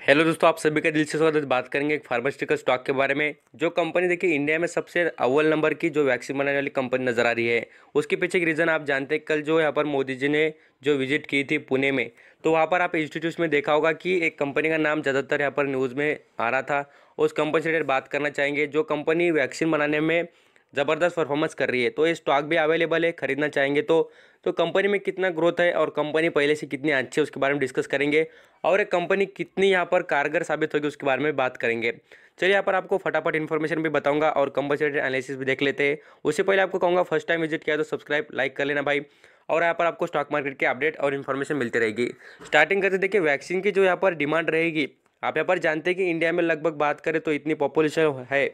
Hello दोस्तों, आप सभी का दिल से स्वागत। बात करेंगे एक फार्मास्यूटिकल स्टॉक के बारे में। जो कंपनी देखिए इंडिया में सबसे अव्वल नंबर की जो वैक्सीन बनाने वाली कंपनी नजर आ रही है, उसके पीछे एक रीज़न आप जानते हैं। कल जो यहाँ पर मोदी जी ने जो विजिट की थी पुणे में, तो वहाँ पर आप इंस्टीट्यूट में देखा होगा कि एक कंपनी का नाम ज़्यादातर यहाँ पर न्यूज़ में आ रहा था। उस कंपनी से रिलेटेड बात करना चाहेंगे। जो कंपनी वैक्सीन बनाने में ज़बरदस्त परफॉर्मेंस कर रही है, तो ये स्टॉक भी अवेलेबल है, खरीदना चाहेंगे तो कंपनी में कितना ग्रोथ है और कंपनी पहले से कितनी अच्छी है उसके बारे में डिस्कस करेंगे। और एक कंपनी कितनी यहाँ पर कारगर साबित होगी उसके बारे में बात करेंगे। चलिए यहाँ पर आपको फटाफट इन्फॉर्मेशन भी बताऊंगा और कंपनी से एनालिसिस भी देख लेते हैं। उससे पहले आपको कहूँगा फर्स्ट टाइम विजिट किया तो सब्सक्राइब लाइक कर लेना भाई। और यहाँ पर आपको स्टॉक मार्केट के अपडेट और इन्फॉर्मेशन मिलती रहेगी। स्टार्टिंग करते देखिए वैक्सीन की जो यहाँ पर डिमांड रहेगी। आप यहाँ पर जानते हैं कि इंडिया में लगभग बात करें तो इतनी पॉपुलेशन है,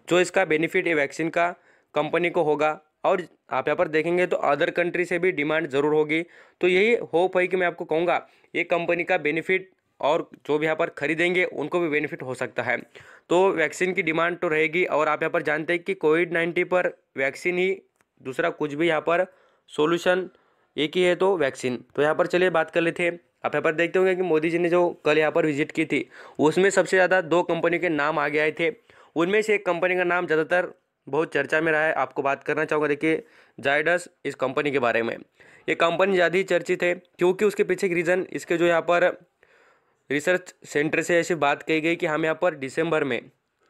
जो इसका बेनिफिट ये वैक्सीन का कंपनी को होगा। और आप यहाँ पर देखेंगे तो अदर कंट्री से भी डिमांड ज़रूर होगी। तो यही होप है कि मैं आपको कहूँगा ये कंपनी का बेनिफिट और जो भी यहाँ पर खरीदेंगे उनको भी बेनिफिट हो सकता है। तो वैक्सीन की डिमांड तो रहेगी। और आप यहाँ पर जानते हैं कि कोविड-19 पर वैक्सीन ही, दूसरा कुछ भी यहाँ पर सॉल्यूशन एक ही है, तो वैक्सीन। तो यहाँ पर चलिए बात कर लेते हैं। आप यहाँ पर देखते होंगे कि मोदी जी ने जो कल यहाँ पर विजिट की थी, उसमें सबसे ज़्यादा दो कंपनी के नाम आगे आए थे। उनमें से एक कंपनी का नाम ज़्यादातर बहुत चर्चा में रहा है, आपको बात करना चाहूँगा। देखिए जायडस, इस कंपनी के बारे में। ये कंपनी ज़्यादा ही चर्चित है क्योंकि उसके पीछे की रीज़न, इसके जो यहाँ पर रिसर्च सेंटर से ऐसी बात कही गई कि हम यहाँ पर दिसंबर में,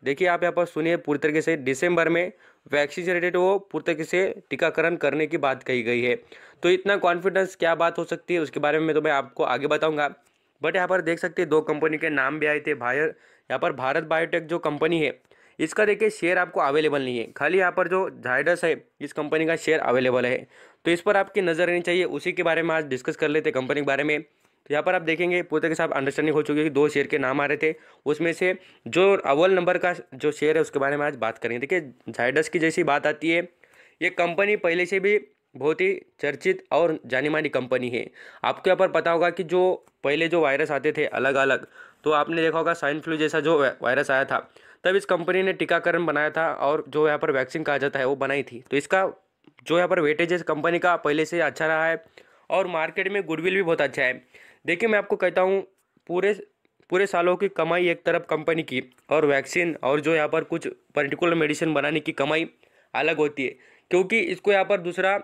देखिए आप यहाँ पर सुनिए पूरी तरीके से, दिसंबर में वैक्सीन से रिलेटेड वो पूरी तरीके से टीकाकरण करने की बात कही गई है। तो इतना कॉन्फिडेंस क्या बात हो सकती है उसके बारे में तो मैं आपको आगे बताऊंगा। बट यहाँ पर देख सकते हैं दो कंपनी के नाम भी आए थे। यहाँ पर भारत बायोटेक जो कंपनी है, इसका देखिए शेयर आपको अवेलेबल नहीं है। खाली यहाँ पर जो जायडस है, इस कंपनी का शेयर अवेलेबल है। तो इस पर आपकी नज़र रहनी चाहिए। उसी के बारे में आज डिस्कस कर लेते हैं, कंपनी के बारे में। तो यहाँ पर आप देखेंगे पूरे तरीके से आप अंडरस्टैंडिंग हो चुकी है कि दो शेयर के नाम आ रहे थे। उसमें से जो अव्वल नंबर का जो शेयर है उसके बारे में आज बात करेंगे। देखिए जायडस की जैसी बात आती है, ये कंपनी पहले से भी बहुत ही चर्चित और जानी मानी कंपनी है। आपको यहाँ पर पता होगा कि जो पहले जो वायरस आते थे अलग अलग, तो आपने देखा होगा स्वाइन फ्लू जैसा जो वायरस आया था, तब इस कंपनी ने टीकाकरण बनाया था और जो यहाँ पर वैक्सीन कहा जाता है वो बनाई थी। तो इसका जो यहाँ पर वेटेज है कंपनी का पहले से अच्छा रहा है और मार्केट में गुडविल भी बहुत अच्छा है। देखिए मैं आपको कहता हूँ, पूरे पूरे सालों की कमाई एक तरफ कंपनी की, और वैक्सीन और जो यहाँ पर कुछ पर्टिकुलर मेडिसिन बनाने की कमाई अलग होती है। क्योंकि इसको यहाँ पर दूसरा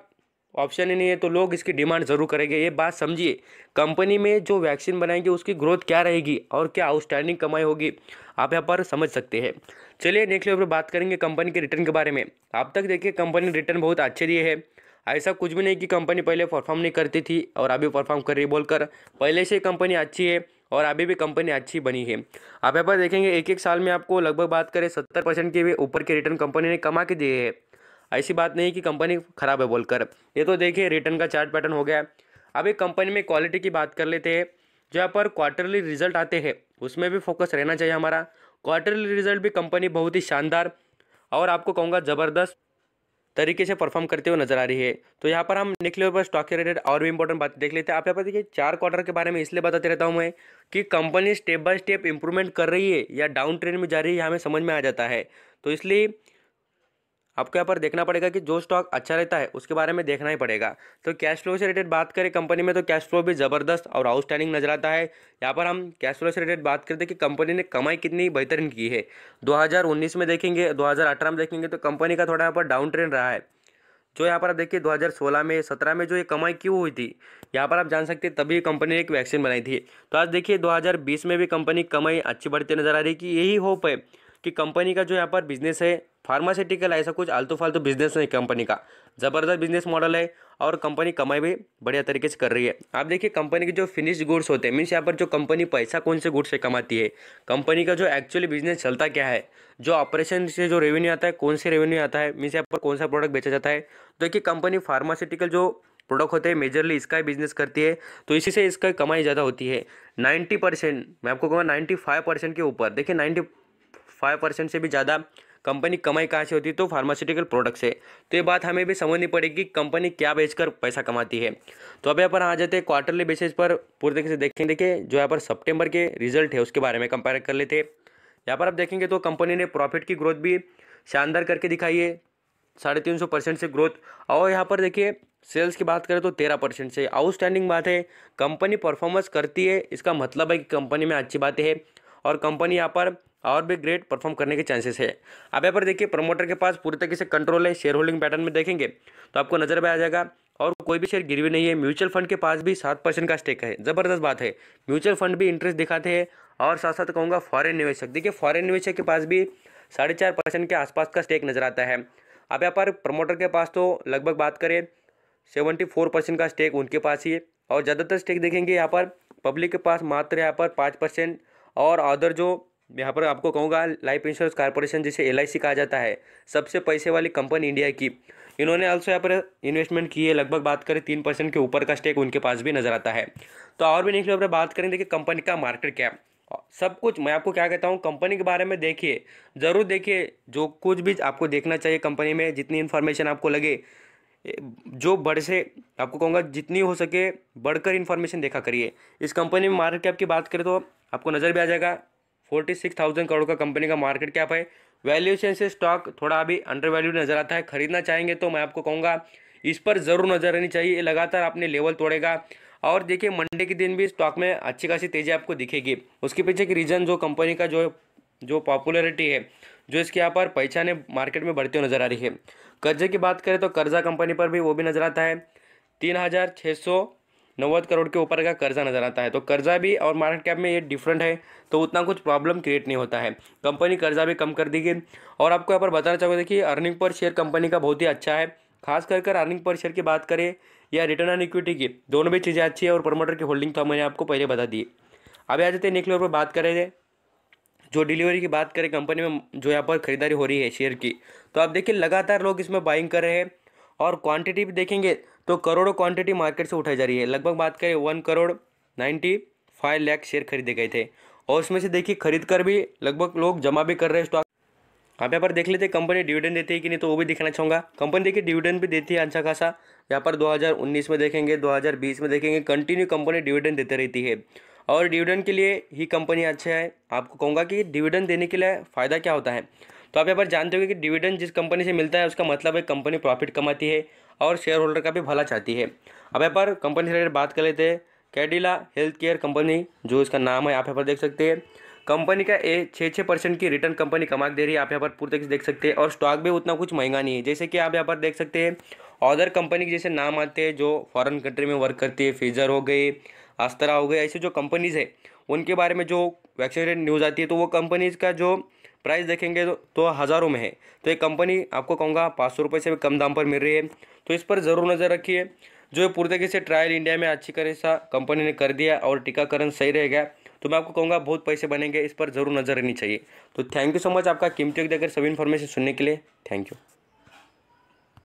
ऑप्शन ही नहीं है, तो लोग इसकी डिमांड ज़रूर करेंगे। ये बात समझिए, कंपनी में जो वैक्सीन बनाएंगे उसकी ग्रोथ क्या रहेगी और क्या आउटस्टैंडिंग कमाई होगी, आप यहाँ पर समझ सकते हैं। चलिए नेक्स्ट लेवल पर बात करेंगे कंपनी के रिटर्न के बारे में। अब तक देखिए कंपनी ने रिटर्न बहुत अच्छे दिए है। ऐसा कुछ भी नहीं कि कंपनी पहले परफॉर्म नहीं करती थी और अभी परफॉर्म कर रही बोलकर। पहले से कंपनी अच्छी है और अभी भी कंपनी अच्छी बनी है। आप यहाँ पर देखेंगे एक एक साल में आपको लगभग बात करें 70% के भी ऊपर के रिटर्न कंपनी ने कमा के दिए हैं। ऐसी बात नहीं कि कंपनी खराब है बोलकर। ये तो देखिए रिटर्न का चार्ट पैटर्न हो गया। अब एक कंपनी में क्वालिटी की बात कर लेते हैं। जो यहाँ पर क्वार्टरली रिजल्ट आते हैं उसमें भी फोकस रहना चाहिए हमारा। क्वार्टरली रिजल्ट भी कंपनी बहुत ही शानदार और आपको कहूँगा ज़बरदस्त तरीके से परफॉर्म करते हुए नजर आ रही है। तो यहाँ पर हम नेक्स्ट लेवल पर स्टॉक के रिलेटेड और भी इंपॉर्टेंट बात देख लेते हैं। आप यहाँ पर देखिए 4 क्वार्टर के बारे में इसलिए बताते रहता हूँ मैं कि company step by step improvement कर रही है या डाउन ट्रेंड में जा रही है, यहाँ हमें समझ में आ जाता है। तो इसलिए आपको यहाँ पर देखना पड़ेगा कि जो स्टॉक अच्छा रहता है उसके बारे में देखना ही पड़ेगा। तो कैश फ्लो से रिलेटेड बात करें कंपनी में, तो कैश फ्लो भी ज़बरदस्त और आउटस्टैंडिंग नजर आता है। यहाँ पर हम कैश फ्लो से रिलेटेड बात करते हैं कि कंपनी ने कमाई कितनी बेहतरीन की है। 2019 में देखेंगे, 2018 में देखेंगे तो कंपनी का थोड़ा यहाँ पर डाउन ट्रेंड रहा है। जो यहाँ पर आप देखिए 2016 में 17 में जो ये कमाई क्यों हुई थी, यहाँ पर आप जान सकते हैं तभी कंपनी ने एक वैक्सीन बनाई थी। तो आज देखिए 2020 में भी कंपनी कमाई अच्छी बढ़ती नजर आ रही है। कि यही होप है कि कंपनी का जो यहाँ पर बिजनेस है फार्मास्यूटिकल, ऐसा कुछ आलतू फालतू बिजनेस नहीं, कंपनी का ज़बरदस्त बिजनेस मॉडल है और कंपनी कमाई भी बढ़िया तरीके से कर रही है। आप देखिए कंपनी के जो फिनिश्ड गुड्स होते हैं, मीन्स यहाँ पर जो कंपनी पैसा कौन से गुड्स से कमाती है, कंपनी का जो एक्चुअली बिजनेस चलता क्या है, जो ऑपरेशन से जो रेवेन्यू आता है कौन से रेवेन्यू आता है, मीन्स यहाँ पर कौन सा प्रोडक्ट बेचा जाता है। तो देखिए कंपनी फार्मास्यूटिकल जो प्रोडक्ट होते हैं मेजरली इसका ही बिजनेस करती है, तो इसी से इसका कमाई ज़्यादा होती है। 90%, मैं आपको कहूँगा 95% के ऊपर, देखिए 95% से भी ज़्यादा कंपनी कमाई कहाँ से होती है, तो फार्मास्यूटिकल प्रोडक्ट से। तो ये बात हमें भी समझनी पड़ेगी कि कंपनी क्या बेचकर पैसा कमाती है। तो अब यहाँ पर आ जाते हैं क्वार्टरली बेसिस पर पूरी तरीके से देखें। देखिए जो यहाँ पर सितंबर के रिजल्ट है उसके बारे में कंपेयर कर लेते हैं। यहाँ पर आप देखेंगे तो कंपनी ने प्रॉफिट की ग्रोथ भी शानदार करके दिखाई है, 350% से ग्रोथ। और यहाँ पर देखिए सेल्स की बात करें तो 13% से। आउटस्टैंडिंग बात है, कंपनी परफॉर्मेंस करती है, इसका मतलब है कि कंपनी में अच्छी बातें हैं। और कंपनी यहाँ पर और भी ग्रेट परफॉर्म करने के चांसेस है। अब यहाँ पर देखिए प्रमोटर के पास पूरी तरीके से कंट्रोल है। शेयर होल्डिंग पैटर्न में देखेंगे तो आपको नजर में आ जाएगा और कोई भी शेयर गिरवी नहीं है। म्यूचुअल फंड के पास भी 7% का स्टेक है, ज़बरदस्त बात है। म्यूचुअल फंड भी इंटरेस्ट दिखाते हैं और साथ साथ कहूँगा फॉरेन निवेशक, देखिए फॉरेन निवेशक के पास भी 4.5% के आसपास का स्टेक नजर आता है। अब यहाँ पर प्रमोटर के पास तो लगभग बात करें 74% का स्टेक उनके पास ही है और ज़्यादातर स्टेक देखेंगे यहाँ पर पब्लिक के पास मात्र यहाँ पर 5% और अदर जो यहाँ पर आपको कहूँगा लाइफ इंश्योरेंस कॉर्पोरेशन जिसे LIC कहा जाता है, सबसे पैसे वाली कंपनी इंडिया की, इन्होंने ऑल्सो यहाँ पर इन्वेस्टमेंट की है। लगभग बात करें 3% के ऊपर का स्टेक उनके पास भी नजर आता है। तो और भी नेक्स्ट बात करेंगे देखिए कंपनी का मार्केट कैप, सब कुछ मैं आपको क्या कहता हूँ कंपनी के बारे में देखिए, ज़रूर देखिए, जो कुछ भी आपको देखना चाहिए कंपनी में, जितनी इन्फॉर्मेशन आपको लगे, जो बढ़ से आपको कहूँगा जितनी हो सके बढ़कर इन्फॉर्मेशन देखा करिए। इस कंपनी में मार्केट कैप की बात करें तो आपको नज़र भी आ जाएगा 46,000 करोड़ का कंपनी का मार्केट कैप है। वैल्यूएशन से स्टॉक थोड़ा अभी अंडर वैल्यू नज़र आता है। खरीदना चाहेंगे तो मैं आपको कहूँगा इस पर ज़रूर नज़र रहनी चाहिए, ये लगातार अपने लेवल तोड़ेगा। और देखिए मंडे के दिन भी स्टॉक में अच्छी खासी तेज़ी आपको दिखेगी। उसके पीछे की रीज़न जो कंपनी का जो पॉपुलैरिटी है, जो इसके यहाँ पर पहचान है मार्केट में बढ़ती हुई नज़र आ रही है। कर्जे की बात करें तो कर्जा कंपनी पर भी वो भी नज़र आता है, 3,690 करोड़ के ऊपर का कर्जा नज़र आता है। तो कर्जा भी और मार्केट कैप में ये डिफरेंट है, तो उतना कुछ प्रॉब्लम क्रिएट नहीं होता है। कंपनी कर्जा भी कम कर देगी। और आपको यहाँ पर बताना चाहूँगा देखिए अर्निंग पर शेयर कंपनी का बहुत ही अच्छा है, खास कर अर्निंग पर शेयर की बात करें या रिटर्न ऑन इक्विटी की, दोनों भी चीज़ें अच्छी है। और प्रमोटर की होल्डिंग तो मैंने आपको पहले बता दी। अभी आ जाते हैं नेक्स्ट लेवल पर बात करें जो डिलीवरी की बात करें कंपनी में जो यहाँ पर खरीदारी हो रही है शेयर की, तो आप देखिए लगातार लोग इसमें बाइंग कर रहे हैं और क्वांटिटी भी देखेंगे तो करोड़ों क्वांटिटी मार्केट से उठाई जा रही है। लगभग बात करें 1,95,00,000 लाख शेयर खरीदे गए थे और उसमें से देखिए खरीद कर भी लगभग लोग जमा भी कर रहे हैं स्टॉक। आप यहाँ पर देख लेते हैं कंपनी डिविडेंड देती है कि नहीं, तो वो भी दिखाना चाहूँगा। कंपनी देखिए डिविडेंड भी देती है अच्छा खासा। यहाँ पर 2019 में देखेंगे, 2020 में देखेंगे, कंटिन्यू कंपनी डिविडेंड देते रहती है और डिविडेंड के लिए ही कंपनी अच्छा है। आपको कहूँगा कि डिविडेंड देने के लिए फ़ायदा क्या होता है, तो आप यहाँ पर जानते हो कि डिविडेंड जिस कंपनी से मिलता है उसका मतलब है कंपनी प्रॉफिट कमाती है और शेयर होल्डर का भी भला चाहती है। अब यहाँ पर कंपनी से रिलेटेड बात कर लेते हैं। कैडिला हेल्थ केयर कंपनी जो इसका नाम है, आप यहाँ पर देख सकते हैं कंपनी का 6% की रिटर्न कंपनी कमा दे रही है। आप यहाँ पर पूरी तरीके से देख सकते हैं और स्टॉक भी उतना कुछ महंगा नहीं है। जैसे कि आप यहाँ पर देख सकते हैं अदर कंपनी के जैसे नाम आते हैं जो फॉरेन कंट्री में वर्क करती है, फिजर हो गई, आस्त्रा हो गई, ऐसे जो कंपनीज़ है उनके बारे में जो वैक्सीनेटेड न्यूज़ आती है तो वो कंपनीज़ का जो प्राइस देखेंगे तो हज़ारों में है। तो ये कंपनी आपको कहूँगा 500 रुपये से भी कम दाम पर मिल रही है, तो इस पर ज़रूर नज़र रखिए। जो पूरी तरीके से ट्रायल इंडिया में अच्छी तरह सा कंपनी ने कर दिया और टीकाकरण सही रहेगा तो मैं आपको कहूँगा बहुत पैसे बनेंगे, इस पर ज़रूर नज़र रहनी चाहिए। तो थैंक यू सो मच आपका कीमती वक्त देकर सभी इन्फॉर्मेशन सुनने के लिए। Thank you.